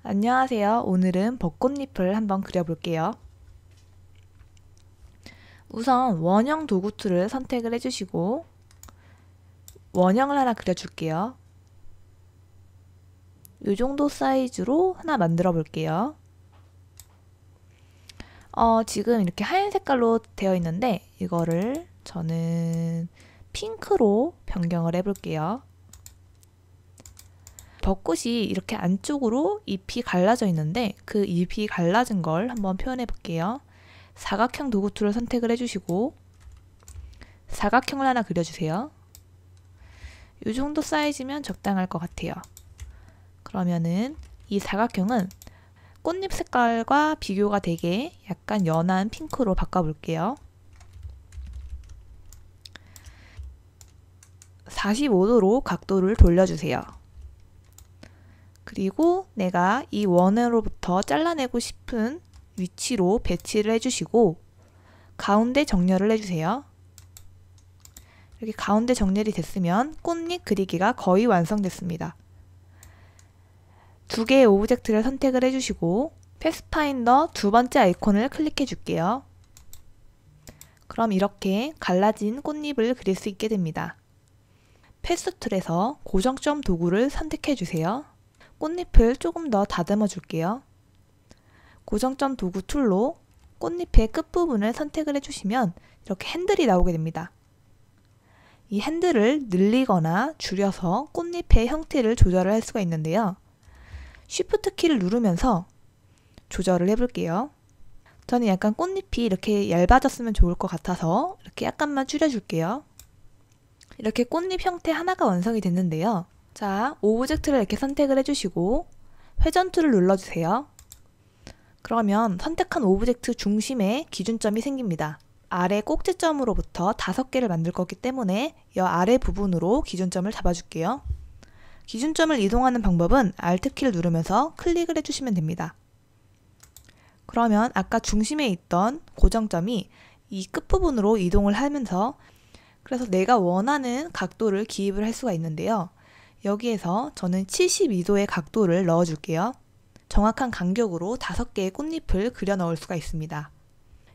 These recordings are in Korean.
안녕하세요. 오늘은 벚꽃잎을 한번 그려볼게요. 우선 원형 도구 툴을 선택을 해주시고 원형을 하나 그려줄게요. 이 정도 사이즈로 하나 만들어 볼게요. 지금 이렇게 하얀 색깔로 되어 있는데 이거를 저는 핑크로 변경을 해볼게요. 벚꽃이 이렇게 안쪽으로 잎이 갈라져 있는데 그 잎이 갈라진 걸 한번 표현해 볼게요. 사각형 도구 툴을 선택을 해주시고 사각형을 하나 그려주세요. 이 정도 사이즈면 적당할 것 같아요. 그러면은 이 사각형은 꽃잎 색깔과 비교가 되게 약간 연한 핑크로 바꿔볼게요. 45도로 각도를 돌려주세요. 그리고 내가 이 원으로부터 잘라내고 싶은 위치로 배치를 해주시고 가운데 정렬을 해주세요. 이렇게 가운데 정렬이 됐으면 꽃잎 그리기가 거의 완성됐습니다. 두 개의 오브젝트를 선택을 해주시고 패스파인더 두 번째 아이콘을 클릭해 줄게요. 그럼 이렇게 갈라진 꽃잎을 그릴 수 있게 됩니다. 패스 툴에서 고정점 도구를 선택해 주세요. 꽃잎을 조금 더 다듬어 줄게요. 고정점 도구 툴로 꽃잎의 끝부분을 선택을 해주시면 이렇게 핸들이 나오게 됩니다. 이 핸들을 늘리거나 줄여서 꽃잎의 형태를 조절을 할 수가 있는데요. 쉬프트 키를 누르면서 조절을 해볼게요. 저는 약간 꽃잎이 이렇게 얇아졌으면 좋을 것 같아서 이렇게 약간만 줄여줄게요. 이렇게 꽃잎 형태 하나가 완성이 됐는데요. 자, 오브젝트를 이렇게 선택을 해주시고 회전 툴을 눌러주세요. 그러면 선택한 오브젝트 중심에 기준점이 생깁니다. 아래 꼭지점으로부터 5개를 만들 거기 때문에 이 아래 부분으로 기준점을 잡아줄게요. 기준점을 이동하는 방법은 Alt키를 누르면서 클릭을 해주시면 됩니다. 그러면 아까 중심에 있던 고정점이 이 끝부분으로 이동을 하면서 그래서 내가 원하는 각도를 기입을 할 수가 있는데요. 여기에서 저는 72도의 각도를 넣어줄게요. 정확한 간격으로 5개의 꽃잎을 그려 넣을 수가 있습니다.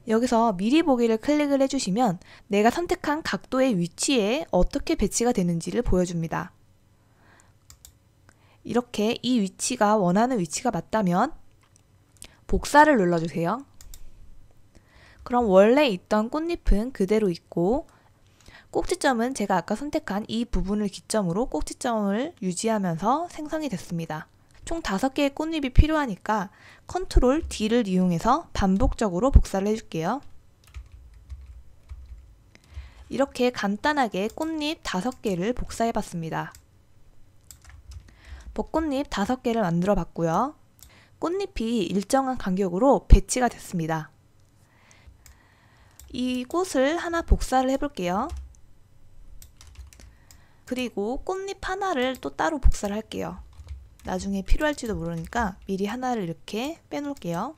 여기서 미리 보기를 클릭을 해주시면 내가 선택한 각도의 위치에 어떻게 배치가 되는지를 보여줍니다. 이렇게 이 위치가 원하는 위치가 맞다면 복사를 눌러주세요. 그럼 원래 있던 꽃잎은 그대로 있고 꼭지점은 제가 아까 선택한 이 부분을 기점으로 꼭지점을 유지하면서 생성이 됐습니다. 총 5개의 꽃잎이 필요하니까 컨트롤 D를 이용해서 반복적으로 복사를 해줄게요. 이렇게 간단하게 꽃잎 5개를 복사해 봤습니다. 벚꽃잎 5개를 만들어 봤고요. 꽃잎이 일정한 간격으로 배치가 됐습니다. 이 꽃을 하나 복사를 해볼게요. 그리고 꽃잎 하나를 또 따로 복사를 할게요. 나중에 필요할지도 모르니까 미리 하나를 이렇게 빼놓을게요.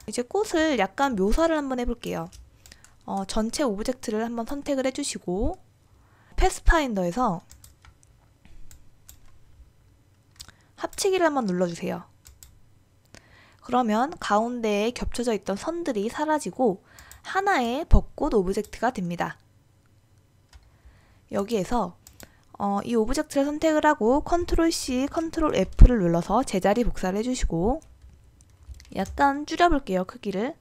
이제 꽃을 약간 묘사를 한번 해볼게요. 전체 오브젝트를 한번 선택을 해주시고 패스파인더에서 합치기를 한번 눌러주세요. 그러면 가운데에 겹쳐져 있던 선들이 사라지고 하나의 벚꽃 오브젝트가 됩니다. 여기에서 이 오브젝트를 선택을 하고 컨트롤 C, 컨트롤 F를 눌러서 제자리 복사를 해주시고 약간 줄여볼게요, 크기를.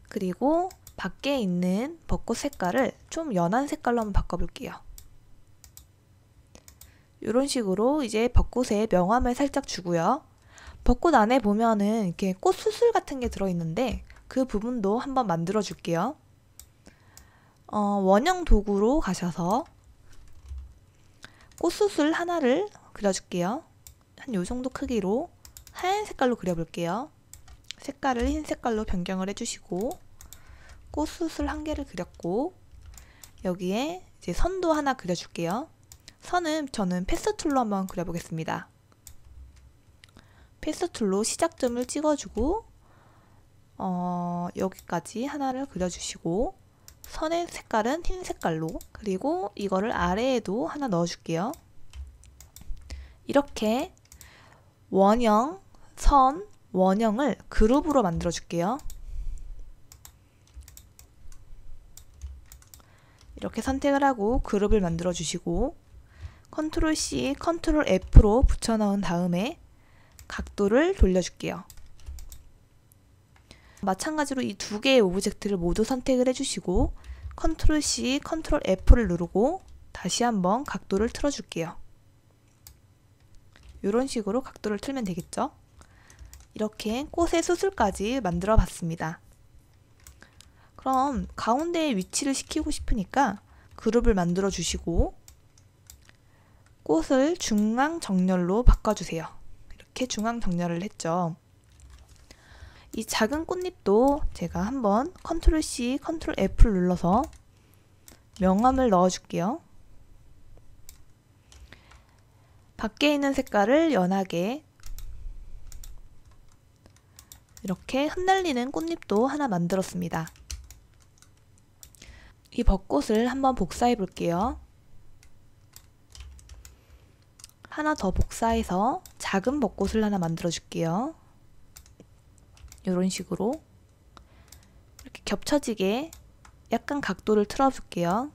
그리고 밖에 있는 벚꽃 색깔을 좀 연한 색깔로 한번 바꿔볼게요. 이런 식으로 이제 벚꽃에 명암을 살짝 주고요. 벚꽃 안에 보면은 이렇게 꽃 수술 같은 게 들어있는데 그 부분도 한번 만들어 줄게요. 원형 도구로 가셔서 꽃수술 하나를 그려줄게요. 한 요 정도 크기로 하얀 색깔로 그려볼게요. 색깔을 흰 색깔로 변경을 해주시고 꽃수술 1개를 그렸고 여기에 이제 선도 하나 그려줄게요. 선은 저는 패스 툴로 한번 그려보겠습니다. 패스 툴로 시작점을 찍어주고 여기까지 하나를 그려주시고 선의 색깔은 흰 색깔로 그리고 이거를 아래에도 하나 넣어줄게요. 이렇게 원형, 선, 원형을 그룹으로 만들어 줄게요. 이렇게 선택을 하고 그룹을 만들어 주시고 컨트롤 C, 컨트롤 F로 붙여 넣은 다음에 각도를 돌려줄게요. 마찬가지로 이 두 개의 오브젝트를 모두 선택을 해주시고 컨트롤 C, 컨트롤 F를 누르고 다시 한번 각도를 틀어줄게요. 이런 식으로 각도를 틀면 되겠죠? 이렇게 꽃의 수술까지 만들어 봤습니다. 그럼 가운데에 위치를 시키고 싶으니까 그룹을 만들어 주시고 꽃을 중앙 정렬로 바꿔주세요. 이렇게 중앙 정렬을 했죠. 이 작은 꽃잎도 제가 한번 컨트롤 C, 컨트롤 F를 눌러서 명암을 넣어 줄게요. 밖에 있는 색깔을 연하게, 이렇게 흩날리는 꽃잎도 하나 만들었습니다. 이 벚꽃을 한번 복사해 볼게요. 하나 더 복사해서 작은 벚꽃을 하나 만들어 줄게요. 이런 식으로 이렇게 겹쳐지게 약간 각도를 틀어 줄게요.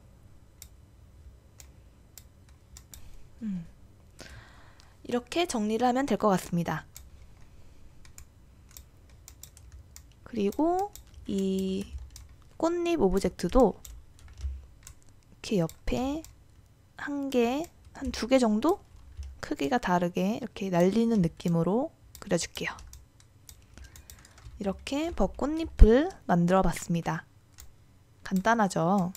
이렇게 정리를 하면 될 것 같습니다. 그리고 이 꽃잎 오브젝트도 이렇게 옆에 한 개, 한 두 개 정도 크기가 다르게 이렇게 날리는 느낌으로 그려줄게요. 이렇게 벚꽃잎을 만들어 봤습니다. 간단하죠?